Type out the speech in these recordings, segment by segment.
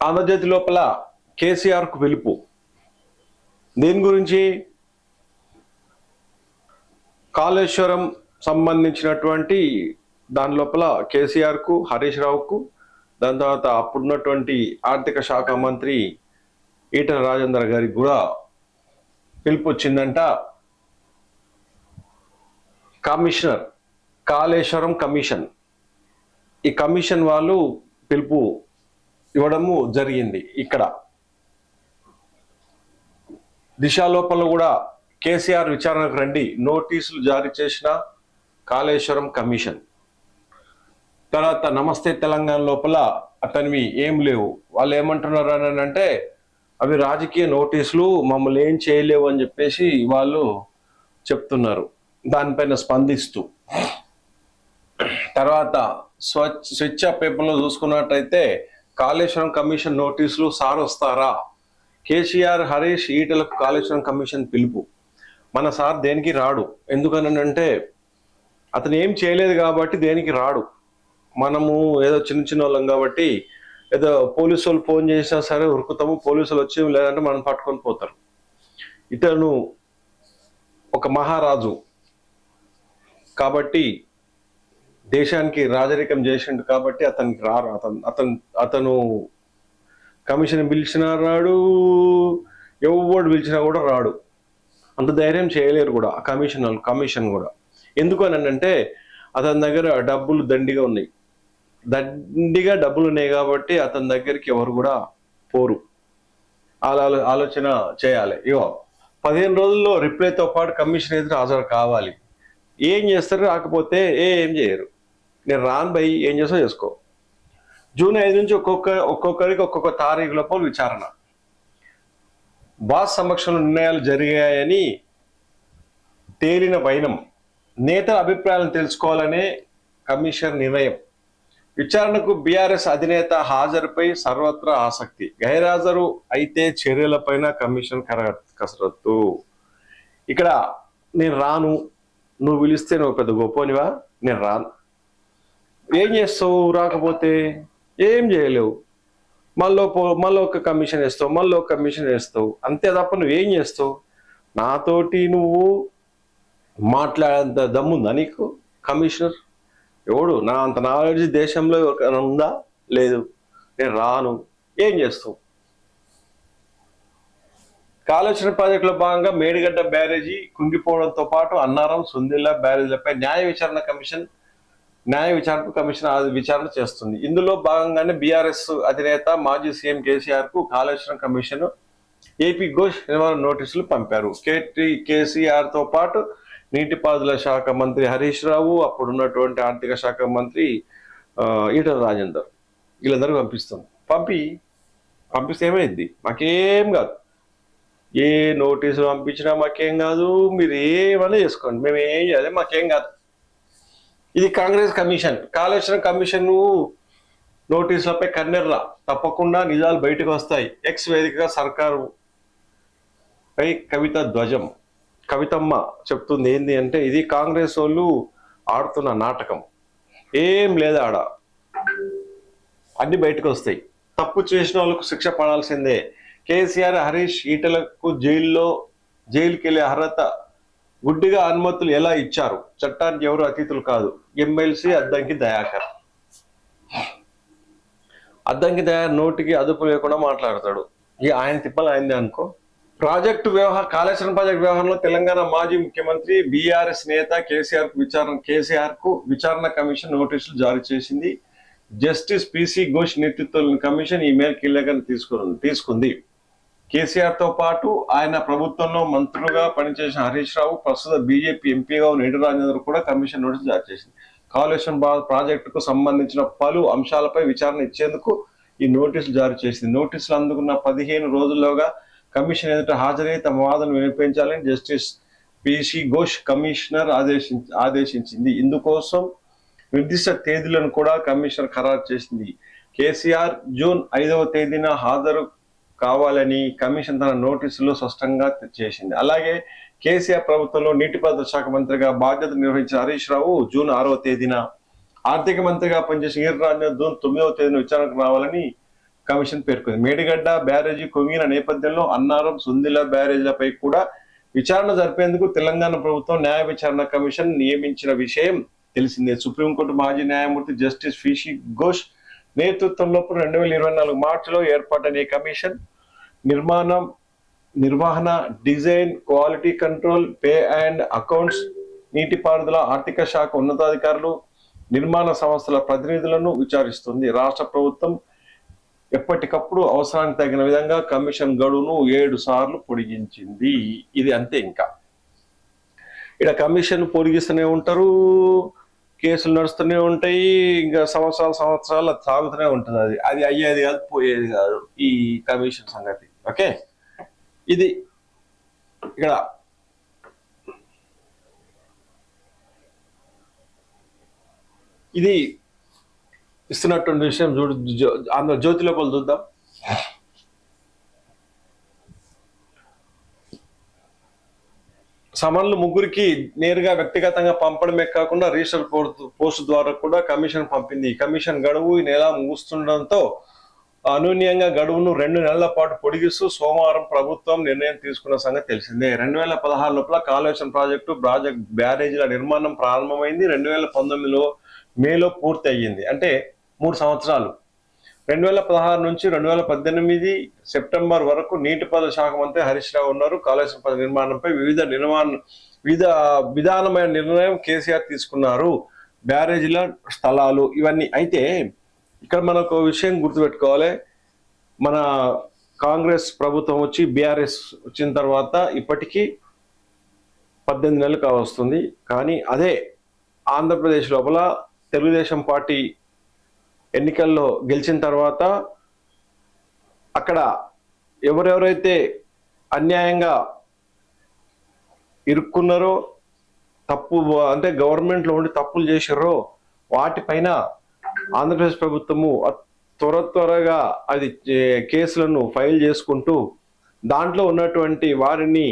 ఆంధ్రజ్యోతి లోపల కేసీఆర్ కు పిలుపు. దీని గురించి కాళేశ్వరం సంబంధించినటువంటి దాని లోపల కేసీఆర్ కు, హరీష్ రావుకు, దాని తర్వాత అప్పుడున్నటువంటి ఆర్థిక శాఖ మంత్రి ఈటల రాజేందర్ గారికి కూడా పిలుపు వచ్చిందంట. కమిషనర్, కాళేశ్వరం కమిషన్, ఈ కమిషన్ వాళ్ళు పిలుపు ఇవ్వడము జరిగింది. ఇక్కడ దిశ లోపల కూడా కేసీఆర్ విచారణకు రండి నోటీసులు జారీ చేసిన కాళేశ్వరం కమిషన్. తర్వాత నమస్తే తెలంగాణ లోపల అతనివి ఏం లేవు. వాళ్ళు ఏమంటున్నారు అని అంటే అవి రాజకీయ నోటీసులు, మమ్మల్ని ఏం చేయలేవు అని చెప్పేసి వాళ్ళు చెప్తున్నారు. దానిపైన స్పందిస్తూ తర్వాత స్వేచ్ఛ పేపర్లో చూసుకున్నట్టయితే కాళేశ్వరం కమిషన్ నోటీసులు సార్ వస్తారా? కేసీఆర్, హరీష్, ఈటలకు కాళేశ్వరం కమిషన్ పిలుపు. మన సార్ దేనికి రాడు. ఎందుకనంటే అతను ఏం చేయలేదు కాబట్టి దేనికి రాడు. మనము ఏదో చిన్న చిన్న వాళ్ళం కాబట్టి ఏదో పోలీసు వాళ్ళు ఫోన్ చేసినా సరే ఉరుకుతాము, పోలీసులు వచ్చి లేదంటే మనం పట్టుకొని పోతారు. ఇతను ఒక మహారాజు కాబట్టి దేశానికి రాజరికం చేసిండు కాబట్టి అతనికి రారు. అతను కమిషన్ పిలిచినా రాడు, ఎవడు పిలిచినా కూడా రాడు. అంత ధైర్యం చేయలేరు కూడా కమిషన్ కూడా. ఎందుకు అని అంటే అతని దగ్గర డబ్బులు దండిగా ఉన్నాయి కాబట్టి అతని దగ్గరికి ఎవరు కూడా పోరు. ఆలోచన చేయాలి. 15 రోజుల్లో రిప్లైతో పాటు కమిషన్ ఎదురు హాజరు కావాలి. ఏం చేస్తారు? రాకపోతే ఏం చేయరు. నేను రాను భయ్, ఏం చేస్తావు చేసుకో. జూన్ 5 నుంచి ఒక్కొక్కరికి ఒక్కొక్క తారీఖు లోపల విచారణ. బాస్ సమక్షంలో నిర్ణయాలు జరిగాయని తేలిన వైనం. నేతల అభిప్రాయాలను తెలుసుకోవాలనే కమిషన్ నిర్ణయం. విచారణకు బీఆర్ఎస్ అధినేత హాజరుపై సర్వత్రా ఆసక్తి. గైర్హాజరు అయితే చర్యలపైన కమిషన్ కసరత్తు. ఇక్కడ నేను రాను, నువ్వు పిలిస్తే నువ్వు పెద్ద గొప్పనివా, నేను రాను. ఏం చేస్తావు? రాకపోతే ఏం చేయలేవు. మళ్ళీ ఒక కమిషన్ వేస్తావు, అంతే తప్ప నువ్వేం చేస్తావు? నాతోటి నువ్వు మాట్లాడేంత దమ్ముందా నీకు? కమిషనర్ ఎవడు? నా అంత నాలెడ్జ్ దేశంలో ఉందా? లేదు. నేను రాను. ఏం చేస్తావు? కాళేశ్వరం ప్రాజెక్టులో భాగంగా మేడిగడ్డ బ్యారేజీ కుంగిపోవడంతో పాటు అన్నారం, సుందిల్లా బ్యారేజీలపై న్యాయ విచారణకు కమిషన్ విచారణ చేస్తుంది. ఇందులో భాగంగానే బీఆర్ఎస్ అధినేత మాజీ సీఎం కేసీఆర్ కు కాళేశ్వరం కమిషన్ ఏపీ ఘోష్ నివారణ నోటీసులు పంపారు. కేసీఆర్ తో పాటు నీటిపారుదల శాఖ మంత్రి హరీష్ రావు, అప్పుడున్నటువంటి ఆర్థిక శాఖ మంత్రి ఈటల రాజేందర్, వీళ్ళందరూ పంపిస్తే ఏమైంది? మాకేం కాదు. ఏ నోటీసులు పంపించినా మాకేం కాదు. మీరు ఏమన్నా చేసుకోండి, మేము ఏం చేయాలి, మాకేం కాదు. ఇది కాంగ్రెస్ కమిషన్. కాళేశ్వరం కమిషన్ నోటీసులపై కన్నెర్ర. తప్పకుండా నిజాలు బయటకు వస్తాయి. ఎక్స్ వేదికగా సర్కారు పై కవితమ్మ చెప్తుంది. ఏంది అంటే ఇది కాంగ్రెస్ వాళ్ళు ఆడుతున్న నాటకం. ఏం లేదా ఆడ, అన్ని బయటకు వస్తాయి. తప్పు చేసిన వాళ్ళకు శిక్ష పడాల్సిందే. కేసీఆర్, హరీష్, ఈటలకు జైలుకి వెళ్ళే అర్హత, గుడ్డిగా అనుమతులు ఎలా ఇచ్చారు? చట్టానికి ఎవరు అతిథులు కాదు. ఎమ్మెల్సీ అద్దంకి దయాకర్ నోటికి అదుపు లేకుండా మాట్లాడతాడు. ఆయన తిప్పలు అయింది అనుకో. కాళేశ్వరం ప్రాజెక్టు వ్యవహారంలో తెలంగాణ మాజీ ముఖ్యమంత్రి బీఆర్ఎస్ నేత కేసీఆర్ కు విచారణ కమిషన్ నోటీసులు జారీ చేసింది. జస్టిస్ పిసి ఘోష్ నేతృత్వంలోని కమిషన్ ఈ మేరకు కీలకంగా తీసుకుంది. కేసీఆర్ తో పాటు ఆయన ప్రభుత్వంలో మంత్రులుగా పనిచేసిన హరీష్ రావు, ప్రస్తుత బీజేపీ ఎంపీగా ఉన్న ఈటల రాజేందర్ కూడా కమిషన్ నోటీసు జారీ చేసింది. కాళేశ్వరం ప్రాజెక్టుకు సంబంధించిన పలు అంశాలపై విచారణ ఇచ్చేందుకు ఈ నోటీసులు జారీ చేసింది. నోటీసులు అందుకున్న 15 రోజుల్లోగా కమిషన్ ఎదుట హాజరై తమ వాదనలు వినిపించాలని జస్టిస్ పిసి ఘోష్ కమిషనర్ ఆదేశించింది. ఇందుకోసం నిర్దిష్ట తేదీలను కూడా కమిషనర్ ఖరారు చేసింది. కేసీఆర్ జూన్ 5వ తేదీన హాజరు కావాలని కమిషన్ తన నోటీసులో స్పష్టంగా చేసింది. అలాగే కేసీఆర్ ప్రభుత్వంలో నీటిపారుదల శాఖ మంత్రిగా బాధ్యత నిర్వహించిన హరీష్ రావు జూన్ 6వ తేదీన, ఆర్థిక మంత్రిగా పనిచేసిన ఈటల రాజేందర్ జూన్ 9వ తేదీన విచారణకు రావాలని కమిషన్ పేర్కొంది. మేడిగడ్డ బ్యారేజీ కుంగిన నేపథ్యంలో అన్నారం, సుందిల బ్యారేజీలపై కూడా విచారణ జరిపేందుకు తెలంగాణ ప్రభుత్వం న్యాయ విచారణ కమిషన్ నియమించిన విషయం తెలిసిందే. సుప్రీంకోర్టు మాజీ న్యాయమూర్తి జస్టిస్ ఫిషి ఘోష్ నేతృత్వంలో 2024 మార్చిలో ఏర్పాటైన ఈ కమిషన్ నిర్వహణ, design, quality control, pay and accounts, నీటిపారుదల, ఆర్థిక శాఖ ఉన్నతాధికారులు, నిర్మాణ సంస్థల ప్రతినిధులను విచారిస్తుంది. రాష్ట్ర ప్రభుత్వం ఎప్పటికప్పుడు అవసరానికి తగిన విధంగా కమిషన్ గడువును 7 సార్లు పొడిగించింది. ఇది అంతే. ఇంకా ఇక్కడ కమిషన్ పొడిగిస్తూనే ఉంటారు, కేసులు నడుస్తూనే ఉంటాయి, ఇంకా సంవత్సరాలు సాగుతూనే ఉంటుంది. అది అయ్యేది కాదు, పోయేది కాదు ఈ కమిషన్ సంగతి. ఓకే, ఇది ఇక్కడ ఇది ఇస్తున్నటువంటి విషయం చూడు. అందులో జ్యోతి లోపల చూద్దాం. సమన్లు ముగ్గురికి నేరుగా వ్యక్తిగతంగా పంపడమే కాకుండా రిజిస్టర్ పోస్ట్ ద్వారా కూడా కమిషన్ పంపింది. కమిషన్ గడువు ఈ నెల ముగుస్తుండటంతో అనూన్యంగా గడువును 2 నెలల పాటు పొడిగిస్తూ సోమవారం ప్రభుత్వం నిర్ణయం తీసుకున్న సంగతి తెలిసిందే. 2016 లోపల కాళేశ్వరం ప్రాజెక్టు బ్యారేజీల నిర్మాణం ప్రారంభమైంది. 2019 మేలో పూర్తి అయ్యింది. అంటే 3 సంవత్సరాలు. 2016 నుంచి 2018 సెప్టెంబర్ వరకు నీటిపారుదల శాఖ మంత్రి హరీష్ రావు ఉన్నారు. కాళేశ్వరం ప్రాజెక్టు నిర్మాణంపై విధానమైన నిర్ణయం కేసీఆర్ తీసుకున్నారు. బ్యారేజీల స్థలాలు ఇవన్నీ. అయితే ఇక్కడ మనకు విషయం గుర్తుపెట్టుకోవాలి. మన కాంగ్రెస్ ప్రభుత్వం వచ్చి బీఆర్ఎస్ వచ్చిన తర్వాత ఇప్పటికీ 18 నెలలు కావస్తుంది. కానీ అదే ఆంధ్రప్రదేశ్ లోపల తెలుగుదేశం పార్టీ ఎన్నికల్లో గెలిచిన తర్వాత అక్కడ ఎవరెవరైతే అన్యాయంగా ఇరుక్కున్నారో, తప్పు అంటే గవర్నమెంట్లో ఉండి తప్పులు చేశారో వాటిపైన ఆంధ్రప్రదేశ్ ప్రభుత్వము త్వరగా అది కేసులను ఫైల్ చేసుకుంటూ దాంట్లో ఉన్నటువంటి వారిని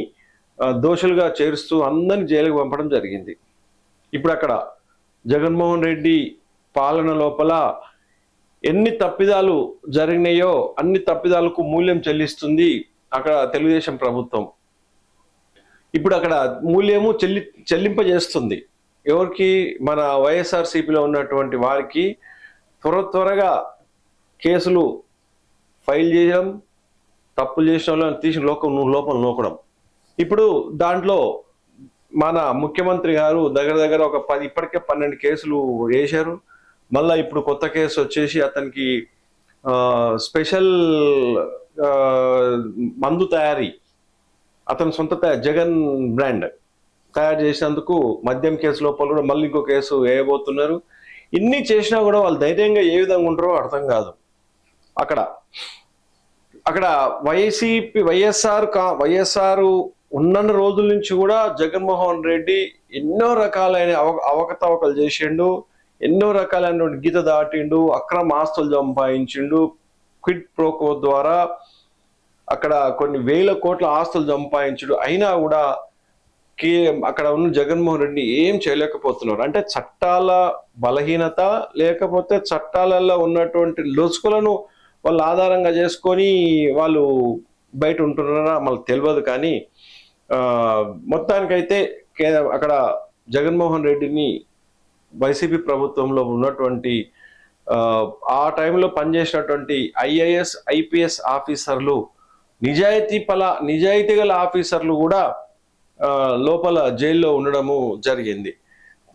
దోషులుగా చేరుస్తూ అందరిని జైలుకు పంపడం జరిగింది. ఇప్పుడు అక్కడ జగన్మోహన్ రెడ్డి పాలన లోపల ఎన్ని తప్పిదాలు జరిగినాయో అన్ని తప్పిదాలకు మూల్యం చెల్లిస్తుంది అక్కడ తెలుగుదేశం ప్రభుత్వం. ఇప్పుడు అక్కడ మూల్యము చెల్లింపజేస్తుంది. ఎవరికి? మన వైఎస్ఆర్సీపీలో ఉన్నటువంటి వారికి త్వరగా కేసులు ఫైల్ చేయడం, తప్పులు చేసిన వాళ్ళని తీసిన లోపల నూకడం. ఇప్పుడు దాంట్లో మన ముఖ్యమంత్రి గారు దగ్గర ఒక ఇప్పటికే 12 కేసులు వేశారు. మళ్ళా ఇప్పుడు కొత్త కేసు వచ్చేసి అతనికి స్పెషల్ మందు తయారీ, అతని సొంత జగన్ బ్రాండ్ తయారు చేసినందుకు మద్యం కేసు లోపల కూడా మళ్ళీ ఇంకో కేసు వేయబోతున్నారు. ఇన్ని చేసినా కూడా వాళ్ళు ధైర్యంగా ఏ విధంగా ఉంటారో అర్థం కాదు. అక్కడ వైఎస్ఆర్ ఉన్న రోజుల నుంచి కూడా జగన్మోహన్ రెడ్డి ఎన్నో రకాలైన అవకతవకలు చేసిండు, ఎన్నో రకాలైనటువంటి గీత దాటిండు, అక్రమ ఆస్తులు సంపాదించిండు. క్విడ్ ప్రోకో ద్వారా అక్కడ కొన్ని వేల కోట్ల ఆస్తులు సంపాదించుడు. అయినా కూడా అక్కడ ఉన్న జగన్మోహన్ రెడ్డి ఏం చేయలేకపోతున్నారు. అంటే చట్టాల బలహీనత, లేకపోతే చట్టాలలో ఉన్నటువంటి లొసుకులను వాళ్ళు ఆధారంగా చేసుకొని వాళ్ళు బయట ఉంటున్నారా మనకు తెలియదు. కానీ మొత్తానికైతే అక్కడ జగన్మోహన్ రెడ్డిని వైసీపీ ప్రభుత్వంలో ఉన్నటువంటి ఆ టైంలో పనిచేసినటువంటి ఐఏఎస్, ఐపీఎస్ ఆఫీసర్లు, నిజాయితీ గల ఆఫీసర్లు కూడా లోపల జైల్లో ఉండడము జరిగింది.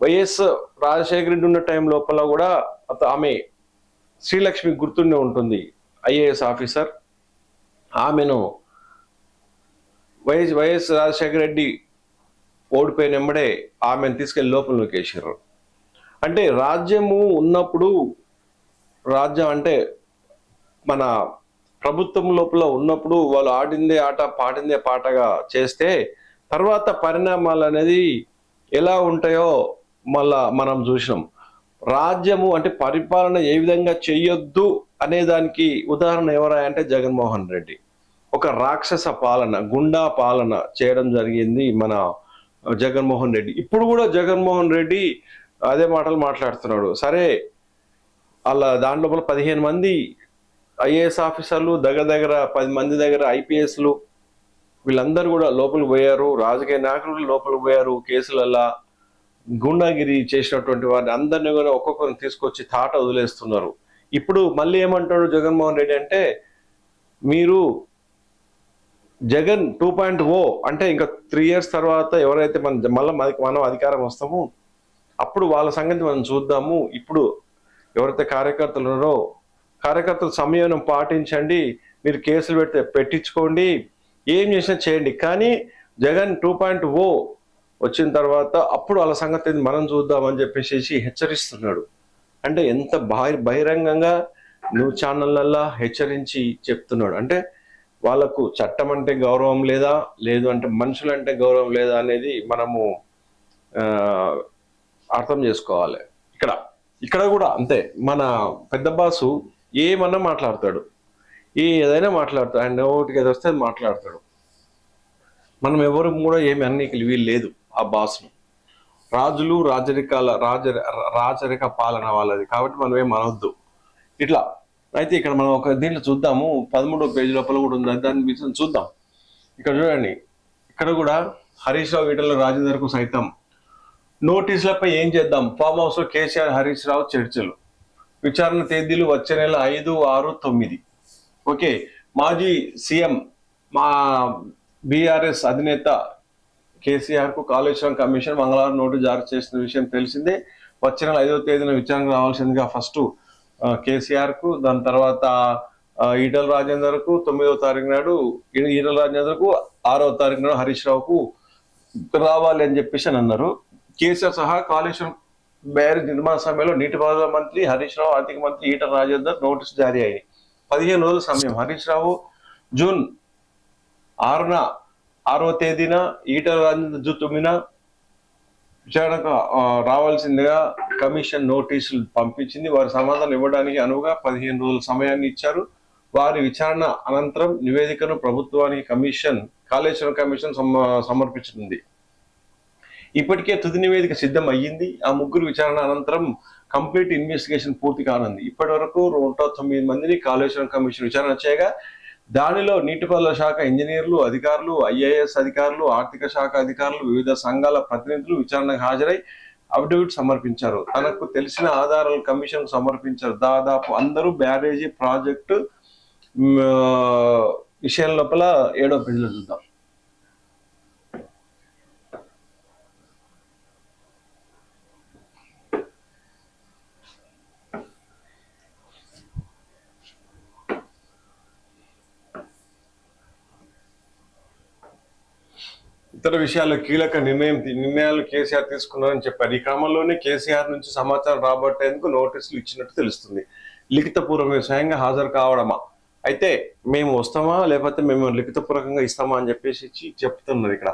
వైఎస్ రాజశేఖర రెడ్డి ఉన్న టైం లోపల కూడా ఆమె శ్రీలక్ష్మి గుర్తుండే ఉంటుంది, ఐఏఎస్ ఆఫీసర్. ఆమెను వైఎస్ రాజశేఖర రెడ్డి ఓడిపోయినెంబడే ఆమెను తీసుకెళ్లి లోపల నొక్కేసారు. అంటే రాజ్యము ఉన్నప్పుడు, రాజ్యం అంటే మన ప్రభుత్వం లోపల ఉన్నప్పుడు వాళ్ళు ఆడిందే ఆట పాడిందే పాటగా చేస్తే తర్వాత పరిణామాలు అనేది ఎలా ఉంటాయో మళ్ళా మనం చూసినాం. రాజ్యము అంటే పరిపాలన ఏ విధంగా చెయ్యొద్దు అనే దానికి ఉదాహరణ ఎవరా అంటే జగన్మోహన్ రెడ్డి. ఒక రాక్షస పాలన, గుండా పాలన చేయడం జరిగింది మన జగన్మోహన్ రెడ్డి. ఇప్పుడు కూడా జగన్మోహన్ రెడ్డి అదే మాటలు మాట్లాడుతున్నాడు. సరే, అలా దాంట్లో 15 మంది ఐఏఎస్ ఆఫీసర్లు దగ్గర 10 మంది దగ్గర ఐపీఎస్లు వీళ్ళందరూ కూడా లోపలికి పోయారు. రాజకీయ నాయకులు లోపలికి పోయారు. కేసులల్లా గుండాగిరి చేసినటువంటి వారిని అందరినీ కూడా ఒక్కొక్కరిని తీసుకొచ్చి తాట వదిలేస్తున్నారు. ఇప్పుడు మళ్ళీ ఏమంటాడు జగన్మోహన్ రెడ్డి అంటే, మీరు జగన్ 2.0 అంటే ఇంకా 3 years తర్వాత ఎవరైతే మనం అధికారం వస్తామో అప్పుడు వాళ్ళ సంగతి మనం చూద్దాము. ఇప్పుడు ఎవరైతే కార్యకర్తలు ఉన్నారో కార్యకర్తలు సంయమనం పాటించండి, మీరు కేసులు పెట్టించుకోండి, ఏం చేసినా చేయండి, కానీ జగన్ 2.0 వచ్చిన తర్వాత అప్పుడు వాళ్ళ సంగతి మనం చూద్దామని చెప్పేసి హెచ్చరిస్తున్నాడు. అంటే ఎంత బహిరంగంగా న్యూస్ ఛానళ్ళల్లో హెచ్చరించి చెప్తున్నాడు. అంటే వాళ్ళకు చట్టం అంటే గౌరవం లేదా, లేదు అంటే మనుషులంటే గౌరవం లేదా అనేది మనము అర్థం చేసుకోవాలి. ఇక్కడ కూడా అంతే. మన పెద్ద బాసు ఏమన్నా మాట్లాడతాడు, ఏదైనా మాట్లాడతాడు, ఆయన నోటికి ఏది వస్తే అది మాట్లాడతాడు. మనం ఎవరు కూడా ఏమి అన్నికి వీలు లేదు. ఆ బాసును రాజులు రాజరిక పాలన వాళ్ళది కాబట్టి మనం ఏం అనవద్దు ఇట్లా. అయితే ఇక్కడ మనం ఒక దీంట్లో చూద్దాము, 13వ పేజీ లోపల కూడా ఉంది, దాని విషయం చూద్దాం. ఇక్కడ చూడండి, ఇక్కడ కూడా హరీష్ రావు ఈటల రాజేందర్కు సైతం నోటీసులపై ఏం చేద్దాం, ఫామ్ హౌస్ లో కేసీఆర్ హరీష్ రావు చర్చలు, విచారణ తేదీలు వచ్చే నెల 5, 6, 9. ఓకే, మాజీ సీఎం మా బీఆర్ఎస్ అధినేత కేసీఆర్ కు కాళేశ్వరం కమిషన్ మంగళవారం నోటీసు జారీ చేసిన విషయం తెలిసిందే. వచ్చే నెల 5వ తేదీన విచారణకు రావాల్సిందిగా ఫస్ట్ కేసీఆర్ కు, దాని తర్వాత ఈటల రాజేందర్ కు 9వ తారీఖు నాడు, ఈటల రాజేందర్ కు 6వ తారీఖు నాడు హరీష్ రావుకు రావాలి అని చెప్పేసి అని అన్నారు. కేసీఆర్ సహా కాళేశ్వరం బ్యారేజ్ నిర్మాణ సమయంలో నీటిపారుదల మంత్రి హరీష్ రావు, ఆర్థిక మంత్రి ఈటల రాజేందర్ నోటీసు జారీ అయ్యాయి. 15 రోజుల సమయం. హరీష్ రావు జూన్ 6వ తేదీన, ఈటల రాజేందర్ జూన్ 9న విచారణకు రావాల్సిందిగా కమిషన్ నోటీసులు పంపించింది. వారి సమాధానం ఇవ్వడానికి అనువుగా 15 రోజుల సమయాన్ని ఇచ్చారు. వారి విచారణ అనంతరం నివేదికను ప్రభుత్వానికి కాళేశ్వరం కమిషన్ సమర్పించనుంది. ఇప్పటికే తుది నివేదిక సిద్ధం అయ్యింది. ఆ ముగ్గురు విచారణ అనంతరం కంప్లీట్ ఇన్వెస్టిగేషన్ పూర్తి కానుంది. ఇప్పటి వరకు 109 మందిని కాళేశ్వరం కమిషన్ విచారణ చేయగా దానిలో నీటిపారుదల శాఖ ఇంజనీర్లు, అధికారులు, ఐఏఎస్ అధికారులు, ఆర్థిక శాఖ అధికారులు, వివిధ సంఘాల ప్రతినిధులు విచారణకు హాజరై అఫిడవిట్ సమర్పించారు. తనకు తెలిసిన ఆధారాలు కమిషన్ సమర్పించారు. దాదాపు అందరూ బ్యారేజీ ప్రాజెక్టు విషయం లోపల 7వ పేజీలో చూద్దాం. ఇతర విషయాల్లో కీలక నిర్ణయాలు కేసీఆర్ తీసుకున్నారని చెప్పారు. ఈ క్రమంలోనే కేసీఆర్ నుంచి సమాచారం రాబట్టేందుకు నోటీసులు ఇచ్చినట్టు తెలుస్తుంది. లిఖితపూర్వకంగా స్వయంగా హాజరు కావడమా, అయితే మేము వస్తామా లేకపోతే మేము లిఖితపూర్వకంగా ఇస్తామా అని చెప్పేసి చెప్తున్నారు ఇక్కడ.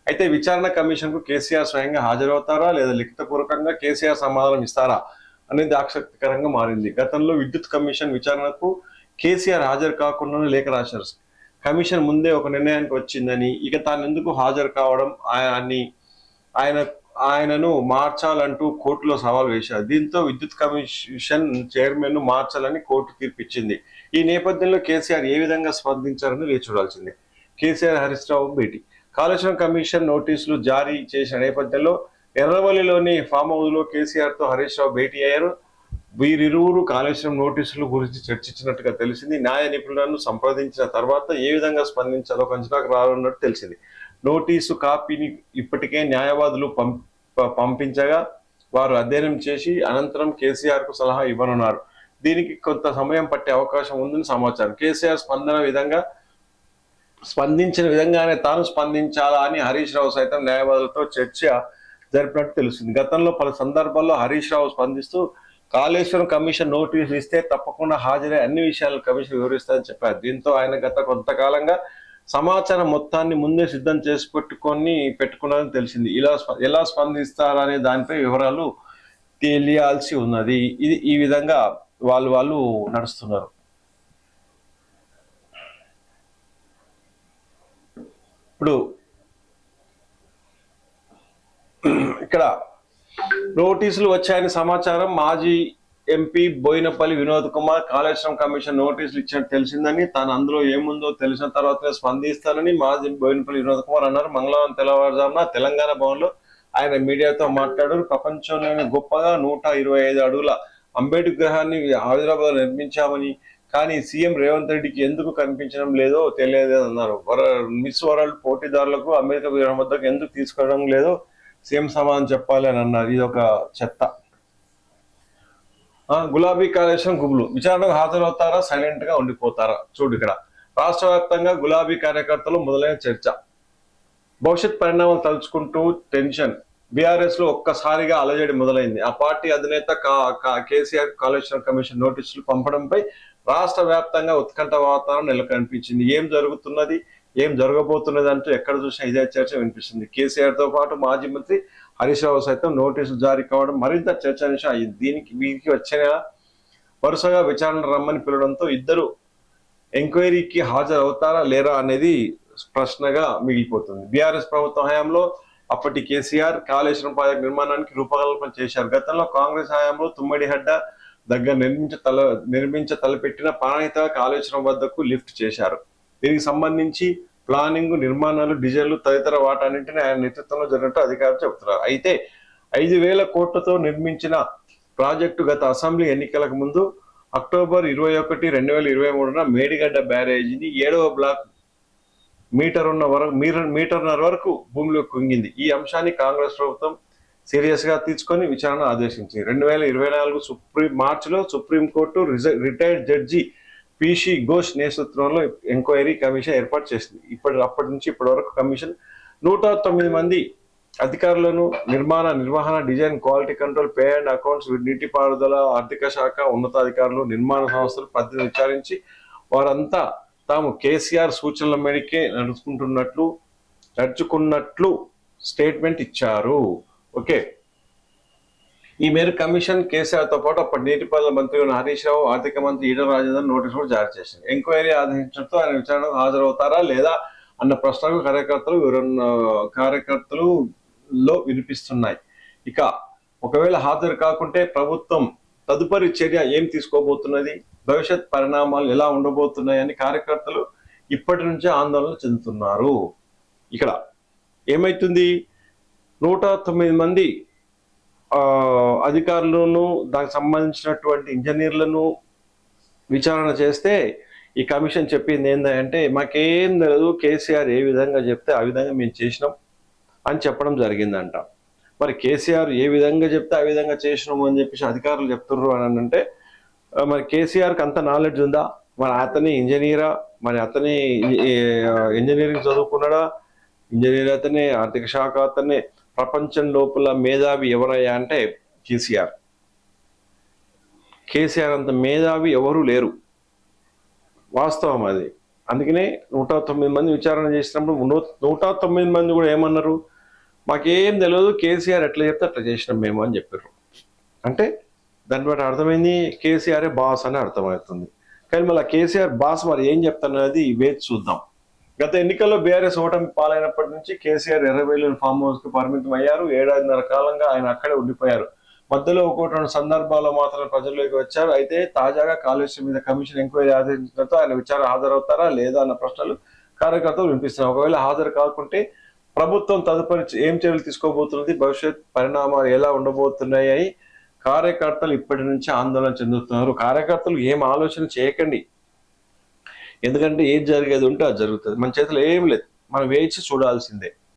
అయితే విచారణ కమిషన్ కు కేసీఆర్ స్వయంగా హాజరవుతారా లేదా లిఖితపూర్వకంగా కేసీఆర్ సమాధానం ఇస్తారా అనేది ఆసక్తికరంగా మారింది. గతంలో విద్యుత్ కమిషన్ విచారణకు కేసీఆర్ హాజరు కాకుండానే లేఖ రాశారు. కమిషన్ ముందే ఒక నిర్ణయానికి వచ్చిందని, ఇక తాను ఎందుకు హాజరు కావడం, ఆయనను మార్చాలంటూ కోర్టులో సవాల్ వేశారు. దీంతో విద్యుత్ కమిషన్ చైర్మన్ ను మార్చాలని కోర్టు తీర్పిచ్చింది. ఈ నేపథ్యంలో కేసీఆర్ ఏ విధంగా స్పందించారని వేచి చూడాల్సిందే. కేసీఆర్ హరీష్ రావు భేటీ. కాళేశ్వరం కమిషన్ నోటీసులు జారీ చేసిన నేపథ్యంలో ఎర్రవల్లిలోని ఫామ్ హౌస్ లో కేసీఆర్ తో హరీష్ రావు భేటీ అయ్యారు. వీరిరువురు కాళేశ్వరం నోటీసుల గురించి చర్చించినట్టుగా తెలిసింది. న్యాయ నిపుణులను సంప్రదించిన తర్వాత ఏ విధంగా స్పందించాలో అంచనాకు రానున్నట్టు తెలిసింది. నోటీసు కాపీని ఇప్పటికే న్యాయవాదులు పంపించగా వారు అధ్యయనం చేసి అనంతరం కేసీఆర్ కు సలహా ఇవ్వనున్నారు. దీనికి కొంత సమయం పట్టే అవకాశం ఉందని సమాచారం. కేసీఆర్ స్పందించిన విధంగానే తాను స్పందించాలా అని హరీష్ రావు సైతం న్యాయవాదులతో చర్చ జరిపినట్టు తెలుస్తుంది. గతంలో పలు సందర్భాల్లో హరీష్ రావు స్పందిస్తూ కాళేశ్వరం కమిషన్ నోటీసు ఇస్తే తప్పకుండా హాజరై అన్ని విషయాలు కమిషన్ వివరిస్తారని చెప్పారు. దీంతో ఆయన గత కొంతకాలంగా సమాచారం మొత్తాన్ని ముందే సిద్ధం చేసి పెట్టుకున్నారని తెలిసింది. ఎలా స్పందిస్తారనే దానిపై వివరాలు తెలియాల్సి ఉన్నది. ఈ విధంగా వాళ్ళు నడుస్తున్నారు. ఇప్పుడు ఇక్కడ నోటీసులు వచ్చాయని సమాచారం. మాజీ ఎంపీ బోయినపల్లి వినోద్ కుమార్ కాళేశ్వరం కమిషన్ నోటీసులు ఇచ్చినట్టు తెలిసిందని, తాను అందులో ఏముందో తెలిసిన తర్వాత స్పందిస్తానని మాజీ బోయినపల్లి వినోద్ కుమార్ అన్నారు. మంగళవారం తెల్లవారుజామున తెలంగాణ భవన్లో ఆయన మీడియాతో మాట్లాడారు. ప్రపంచంలోని గొప్పగా 125 అడుగుల అంబేద్కర్ విగ్రహాన్ని హైదరాబాద్ నిర్మించామని, కానీ సీఎం రేవంత్ రెడ్డికి ఎందుకు కనిపించడం లేదో తెలియదు అన్నారు. మిస్ వరల్డ్ పోటీదారులకు అంబేద్కర్ విగ్రహం వద్దకు ఎందుకు తీసుకోవడం లేదో సీఎం సమాధానం చెప్పాలి అని అన్నారు. ఇది ఒక చెత్త. గులాబీ కాళేశ్వరం గుబులు విచారణకు హాజరవుతారా, సైలెంట్ గా ఉండిపోతారా? చూడు ఇక్కడ రాష్ట్ర వ్యాప్తంగా గులాబీ కార్యకర్తలు మొదలైన చర్చ. భవిష్యత్ పరిణామాలు తలుచుకుంటూ టెన్షన్. బీఆర్ఎస్ లో ఒక్కసారిగా అలజడి మొదలైంది. ఆ పార్టీ అధినేత కేసీఆర్ కాళేశ్వరం కమిషన్ నోటీసులు పంపడంపై రాష్ట్ర వ్యాప్తంగా ఉత్కంఠ వాతావరణం కనిపించింది. ఏం జరుగుతున్నది, ఏం జరగబోతున్నది అంటూ ఎక్కడ చూసినా ఇదే చర్చ వినిపిస్తుంది. కేసీఆర్ తో పాటు మాజీ మంత్రి హరీష్ రావు సైతం నోటీసులు జారీ కావడం మరింత చర్చనీయాంశం అయింది. వీరికి వచ్చిన వరుసగా విచారణ రమ్మని పిలవడంతో ఇద్దరు ఎంక్వైరీకి హాజరవుతారా లేరా అనేది ప్రశ్నగా మిగిలిపోతుంది. బీఆర్ఎస్ ప్రభుత్వం హయాంలో అప్పటి కేసీఆర్ కాళేశ్వరం ప్రాజెక్టు నిర్మాణానికి రూపకల్పన చేశారు. గతంలో కాంగ్రెస్ హయాంలో తుమ్మడిహడ్డ దగ్గర నిర్మించ తలపెట్టిన ప్రాణహిత కాళేశ్వరం వద్దకు లిఫ్ట్ చేశారు. దీనికి సంబంధించి ప్లానింగ్, నిర్మాణాలు, డీజిల్ తదితర వాటన్నింటినీ ఆయన నేతృత్వంలో జరిగినట్టు అధికారులు చెబుతున్నారు. అయితే 5,000 కోట్లతో నిర్మించిన ప్రాజెక్టు గత అసెంబ్లీ ఎన్నికలకు ముందు అక్టోబర్ 21, 2023న మేడిగడ్డ బ్యారేజీని 7వ బ్లాక్ మీటర్న్నర వరకు భూమిలోకి కుంగింది. ఈ అంశాన్ని కాంగ్రెస్ ప్రభుత్వం సీరియస్ గా తీసుకొని విచారణ ఆదేశించింది. 2024 మార్చిలో supreme court retired judge PC Ghosh నేతృత్వంలో ఎంక్వైరీ కమిషన్ ఏర్పాటు చేసింది. అప్పటి నుంచి ఇప్పటి వరకు కమిషన్ 109 మంది అధికారులను నిర్వహణ, design, quality control, pay and accounts, నీటిపారుదల, ఆర్థిక శాఖ ఉన్నతాధికారులు, నిర్మాణ సంస్థలు పరిధిని విచారించి వారంతా తాము కేసీఆర్ సూచనల మేరకే నడుచుకున్నట్లు స్టేట్మెంట్ ఇచ్చారు. ఓకే, ఈ మేరకు కమిషన్ కేసీఆర్ తో పాటు అప్పటి నీటిపారుదల మంత్రి హరీష్ రావు, ఆర్థిక మంత్రి ఈటల రాజేందర్ నోటీసు కూడా జారీ చేసింది. ఎంక్వైరీ ఆదేశించడంతో ఆయన విచారణకు హాజరవుతారా లేదా అన్న ప్రశ్నలు కార్యకర్తలలో వినిపిస్తున్నాయి. ఇక ఒకవేళ హాజరు కాకుంటే ప్రభుత్వం తదుపరి చర్య ఏం తీసుకోబోతున్నది, భవిష్యత్ పరిణామాలు ఎలా ఉండబోతున్నాయని కార్యకర్తలు ఇప్పటి నుంచే ఆందోళన చెందుతున్నారు. ఇక్కడ ఏమైతుంది, 109 మంది అధికారులను, దానికి సంబంధించినటువంటి ఇంజనీర్లను విచారణ చేస్తే ఈ కమిషన్ చెప్పింది ఏంటంటే మాకేం తెలియదు, కేసీఆర్ ఏ విధంగా చెప్తే ఆ విధంగా మేము చేసినాం అని చెప్పడం జరిగిందంట. మరి కేసీఆర్ ఏ విధంగా చెప్తే ఆ విధంగా చేసినాము అని చెప్పేసి అధికారులు చెప్తున్నారు అని అంటే మరి కేసీఆర్కి అంత నాలెడ్జ్ ఉందా? మరి అతని ఇంజనీరా? మరి అతని ఇంజనీరింగ్ చదువుకున్నాడా? ఇంజనీర్ అతనే, ఆర్థిక శాఖ అతనే. ప్రపంచం లోపల మేధావి ఎవరయ్యా అంటే కేసీఆర్. కేసీఆర్ అంత మేధావి ఎవరు లేరు, వాస్తవం అది. అందుకనే 109 మంది విచారణ చేసినప్పుడు 109 మంది కూడా ఏమన్నారు, మాకేం తెలియదు, కేసీఆర్ ఎట్లా చెప్తే అట్లా చేసినాం మేము అని చెప్పారు. అంటే దాన్ని బట్టి అర్థమైంది కేసీఆరే బాస్ అని అర్థమవుతుంది. కానీ మళ్ళీ కేసీఆర్ బాస్ మరి ఏం చెప్తాననేది వేచి చూద్దాం. గత ఎన్నికల్లో బీఆర్ఎస్ ఓటమి పాలైనప్పటి నుంచి కేసీఆర్ ఎర్రబెల్లి ఫామ్ హౌస్ కు పరిమితం అయ్యారు. 7.5 కాలంగా ఆయన అక్కడే ఉండిపోయారు. మధ్యలో 1-2 సందర్భాల్లో మాత్రం ప్రజల్లోకి వచ్చారు. అయితే తాజాగా కాళేశ్వరం మీద కమిషన్ ఎంక్వైరీ ఆదేశించడంతో ఆయన విచారణ హాజరవుతారా లేదా అన్న ప్రశ్నలు కార్యకర్తలు వినిపిస్తున్నారు. ఒకవేళ హాజరు కాకుంటే ప్రభుత్వం తదుపరి ఏం చర్యలు తీసుకోబోతున్నది, భవిష్యత్ పరిణామాలు ఎలా ఉండబోతున్నాయి కార్యకర్తలు ఇప్పటి నుంచి ఆందోళన చెందుతున్నారు. కార్యకర్తలు ఏం ఆలోచన చేయకండి, ఎందుకంటే ఏది జరిగేది ఉంటే అది జరుగుతుంది. మన చేతిలో ఏం లేదు, మనం వేచి చూడాల్సిందే.